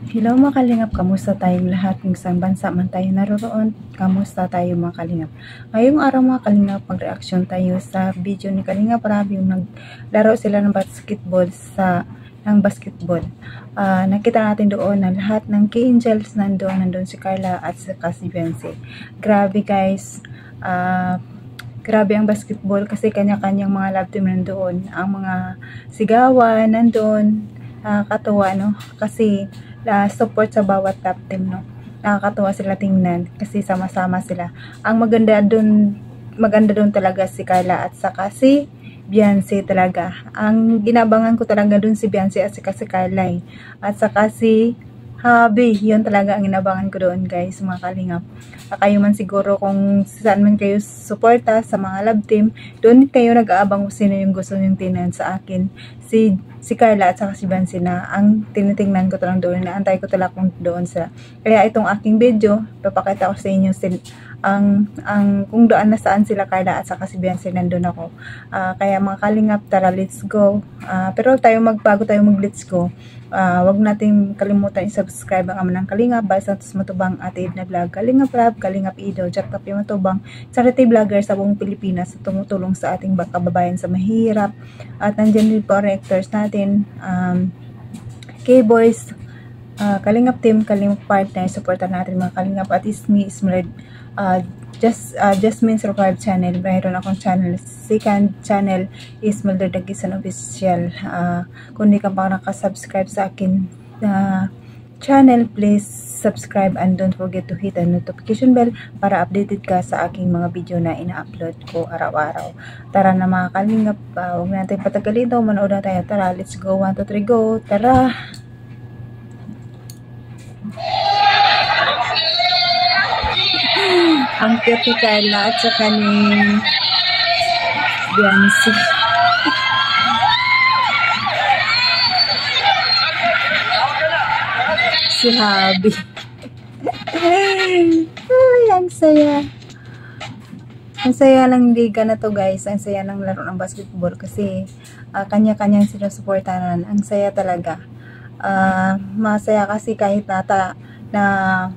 Hello mga kalingap, kamusta tayong lahat? Kung saan bansa man tayo naroroon, kamusta tayo mga kalingap? Ngayong araw mga kalingap, mag-reaction tayo sa video ni Kalingap Rab, yung naglaro sila ng basketball basketball. Nakita natin doon na lahat ng K-Angels nandun si Carla at si Beyonce. Grabe guys, grabe ang basketball kasi kanya-kanyang mga love team nandoon. Ang mga sigawan nandun, nakakatuwa no? Kasi support sa bawat top team no. Nakakatuwa sila tingnan kasi sama-sama sila. Ang maganda doon talaga si Carla at saka si Beyonce talaga. Ang ginabangan ko talaga doon si Beyonce at saka si Carla at saka si Habi, yun talaga ang inabangan ko doon guys mga kalingap. Kayo man siguro kung saan man kayo suporta sa mga love team, doon kayo nag-aabang kung sino yung gusto nyong tingnan sa akin. Si Carla at saka si Beyonce na ang tinitingnan ko talagang doon, naantay ko talaga kung doon sila. Kaya itong aking video, papakita ko sa inyo kung doon na saan sila Carla at saka si Beyonce, nandun ako. Kaya mga kalingap, tara let's go. Pero bago tayo mag-let's go, wag natin kalimutan i-subscribe ang Ama ng Kalingap, Bay Santos Matubang, Ate Edna Vlog, Kalingap Rab, Kalingap Ido, Jack Tapi Matubang, charity vlogger sa buong Pilipinas na tumutulong sa ating kababayan sa mahirap. At nandiyan din po ang rectors natin, K-Boys, Kalingap Team, Kalingap Partner, supportan natin mga Kalingap. At Ismail, Jasmine Survive Channel, mayroon akong channel, second channel is Mulder Dagisan Official. Kung di ka pa nakasubscribe sa akin channel, please subscribe and don't forget to hit the notification bell para updated ka sa aking mga video na ina-upload ko araw-araw. Tara na mga kalingap, huwag natin patagalin daw, manood na tayo. Tara, let's go, 1, 2, 3, go, tara! Ang cute ni Carla at saka ni Beyonce. Si Habi. Ay, ang saya. Ang saya lang liga na to guys. Ang saya ng laro ng basketball kasi kanya-kanyang sinusuportanan. Ang saya talaga. Masaya kasi kahit na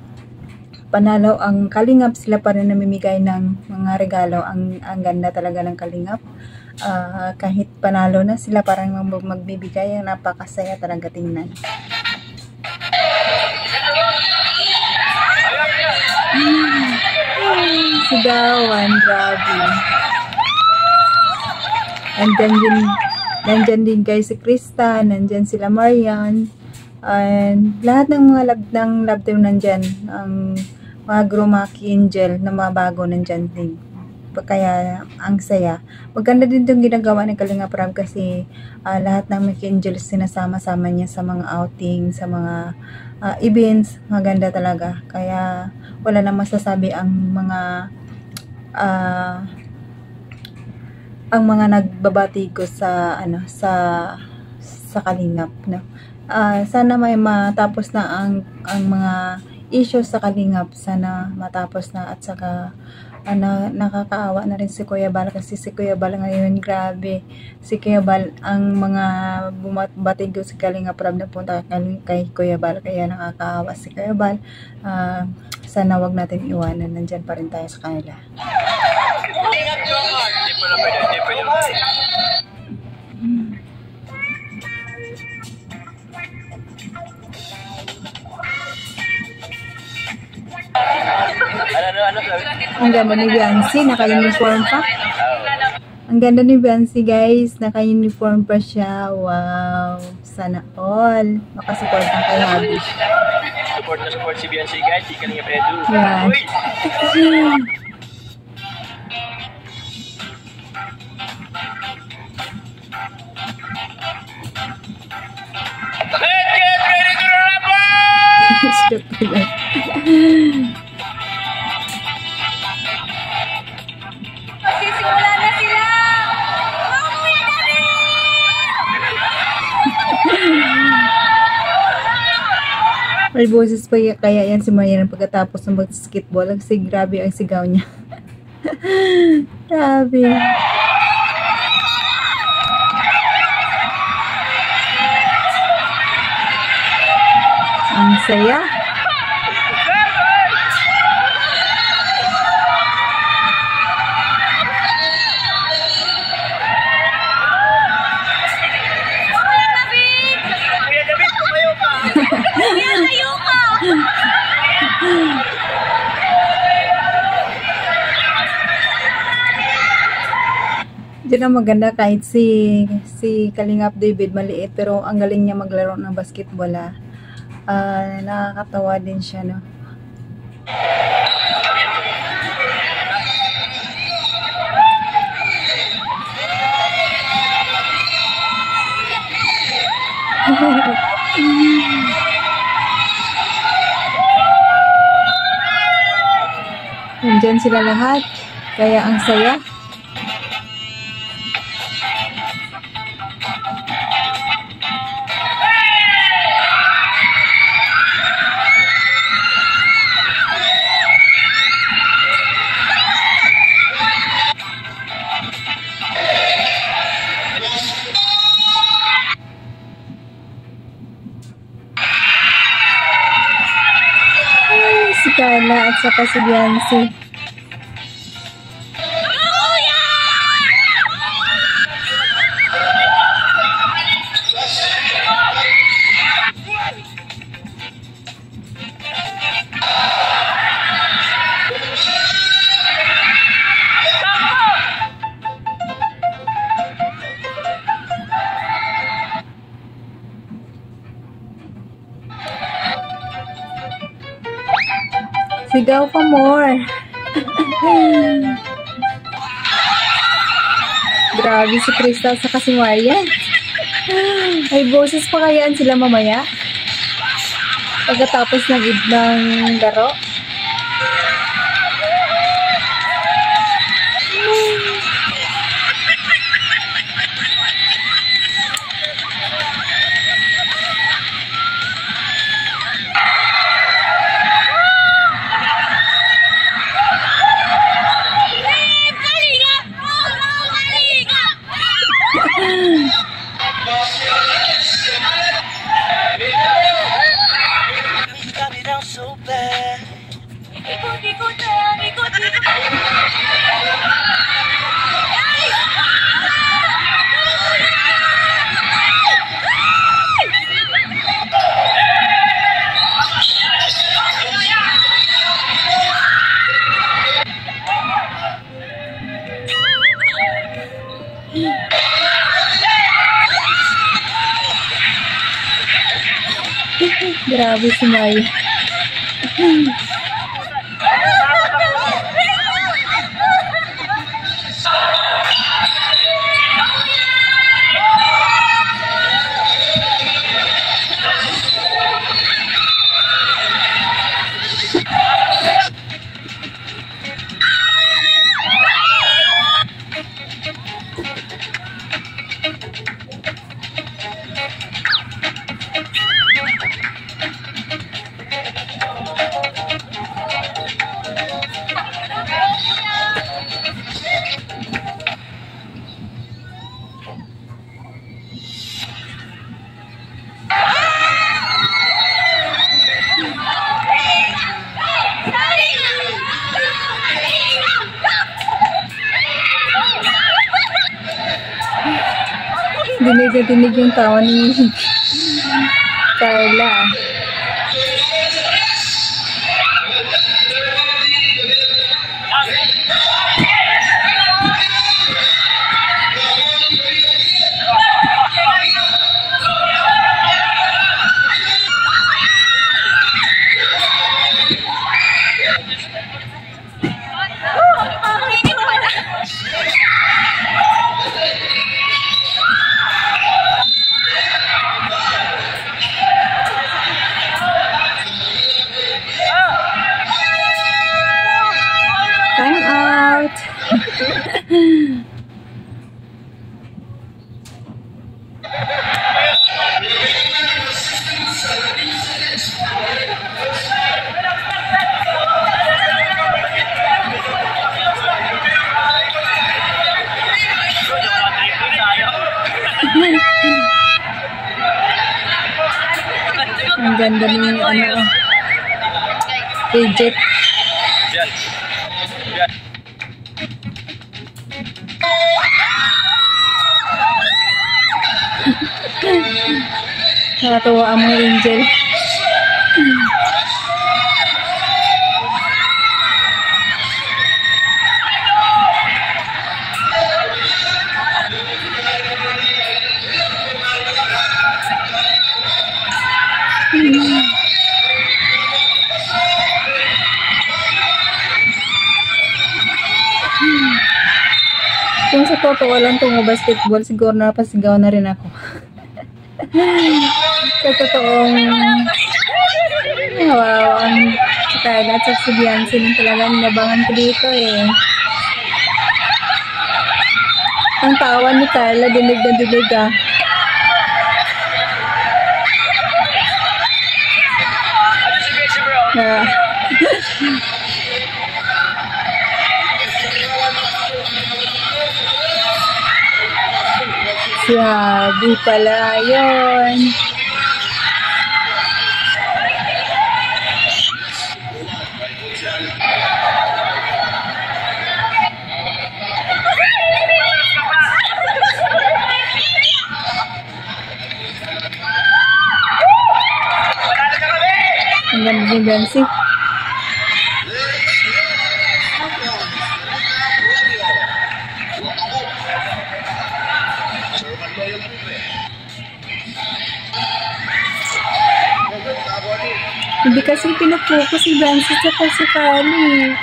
panalo ang Kalingap, sila pa rin namimigay ng mga regalo. Ang ganda talaga ng Kalingap. Kahit panalo na, sila parang magbibigay. Ang napakasaya talaga tingnan. Sigawan, grabe. Nandyan din guys si Krista, nandyan sila Marian, and lahat ng mga love team nandyan. Ang mga Gromaki Angel na mga bago nandyan din. Kaya ang saya. Maganda din itong ginagawa ng Kalingap Rab kasi lahat ng Maki Angels sinasama-sama niya sa mga outing, sa mga events. Maganda talaga. Kaya wala na masasabi ang mga nagbabati ko sa Kalingap, no? Sana may matapos na ang mga issues sa Kalingap, sana matapos na. At saka nakakaawa na rin si Kuya Bal kasi si Kuya Bal ngayon, grabe, si Kuya Bal, ang mga bumating ko si Kalingap Rab na punta kay Kuya Bal, kaya nakakaawa si Kuya Bal. Sana wag natin iwanan, nandyan pa rin tayo sa kanila. Ang ganda ni Beyonce, naka-uniform pa. Ang ganda ni Beyonce guys, naka-uniform pa siya. Wow, sana all makasupport ang kay Habi. Support si Beyonce guys, di ka nga pedo. Yan. Magsisimula na sila! May boses pa kaya yan si Marian pagkatapos ng basketball. Kasi grabe ang sigaw niya. Grabe. Ang saya. Diyan ang maganda kahit si Kalingap David maliit pero ang galing niya maglaro ng basketball nakakatawa din siya no. Nandyan sila lahat kaya ang saya. Si Carla at saka si Biancy. Sigaw pa more. Grabe si Crystal sa si Marian. Ay boses pa kayaan sila mamaya. Pagkatapos ng laro. Grabe si Maya. Dinig yung tawa ni Carla. Time out. Ang ganda ni ano, Bridget. Yan. Yan. Nakatuwa ang mga angel. Kung sa totoo lang itong basketball, siguro napasigaw na rin ako. Sa totoong wow, ang Carla at si Biancy nung talagang nabangan ko dito eh. Ang tawa ni Carla, dinig na dinig ah. Ah. Sabi pala yun. Ang ganda ni Biancy. Hindi kasi pinupokus si Biancy sa si Kali.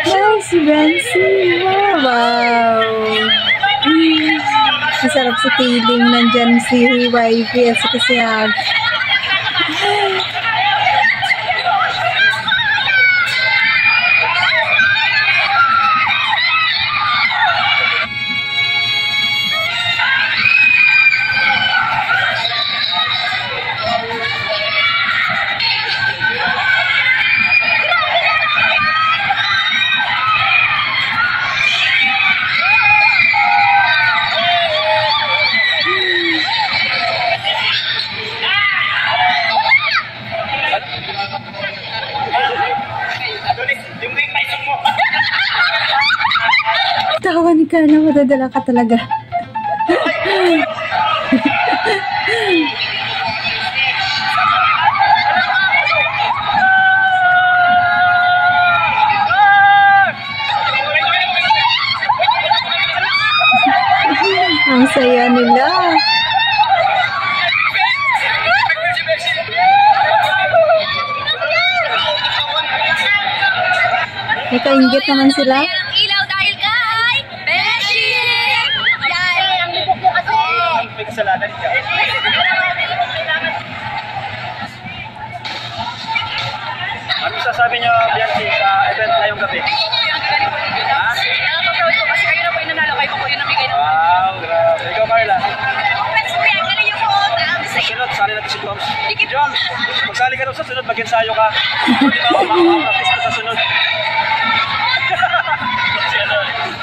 Wow, si Biancy. Wow. Masarap sa feeling. Nandyan si wifey at si Hag. Tawa ni Carla, madadala ka talaga. Ang saya nila. May kainggit naman sila. Ilaw dahil kay Beshi! Yan! Ang lipok mo kasi! May kasalanan ka. Anong sasabi niyo, Biancy, sa event ngayong gabi? Nakaka-proud ko kasi kayo na po yung nanalo. Kayo po yung namigay ng Wow, grabe. Ikaw, Carla. congrats po yan. Galing yung po. Grabe sa iyo. Sunod, sali natin si Joms. Joms, magsali ka daw sa sunod, mag-ensayo ka. Di ba, makapractice ka sa sunod.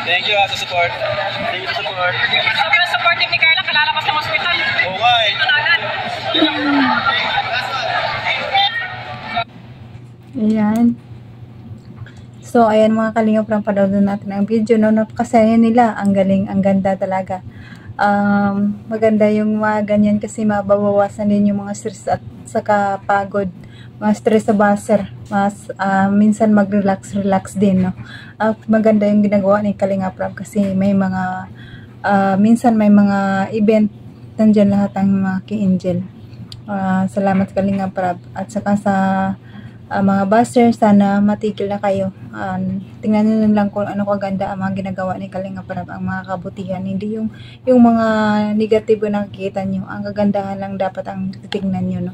Thank you sa support. Thank you sa support. Sobrang supportive ni Carla. Kalalabas ng hospital. Oo nga eh. Tunanan. Ayan. So, ayan mga kalingap, panoorin natin ang video. No, napakasaya nila. Ang galing, ang ganda talaga. Maganda yung mga ganyan kasi mababawasan din yung mga stress at saka pagod. Mga stress sa buzzer. Mas, minsan mag-relax din. No? Maganda yung ginagawa ni Kalingap Rab kasi may mga, minsan may mga event. Nandyan lahat ang mga ki-angel. Salamat Kalingap Rab. At saka sa mga buzzer, sana matigil na kayo. Tingnan nyo lang kung ano kaganda ang mga ginagawa ni Kalingap Rab, ang mga kabutihan, hindi yung mga negatibo na nakikita nyo. Ang kagandahan lang dapat ang titingnan nyo, no?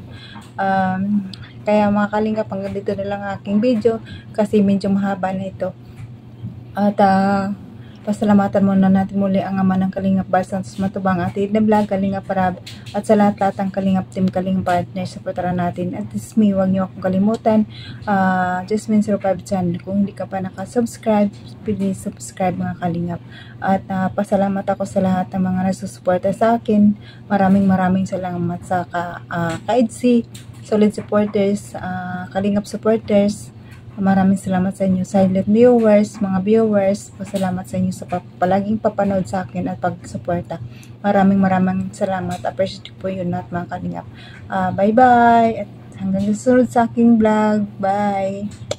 Kaya mga Kalingap, hanggang dito na lang aking video kasi medyo mahaba na ito. At Pasalamatan muna natin muli ang ama ng Kalingap Bar Santos Matubang, Atid na Vlog, Kalingap Rab, at sa lahat-lahat ng Kalingap Team, Kalingap Partner, supportaran natin. At this me, huwag niyo akong kalimutan, Jasmine05 channel. Kung hindi ka pa nakasubscribe, please subscribe mga Kalingap. At pasalamat ako sa lahat ng mga nagsusuporta sa akin. Maraming salamat sa ka-IDC, solid supporters, Kalingap supporters. Maraming salamat sa inyo, silent viewers, mga viewers. Pasalamat sa inyo sa palaging papanood sa akin at pagsuporta. Maraming salamat. Appreciate po yun at mga Kalingap. Bye-bye. At hanggang sa sunod sa aking vlog. Bye.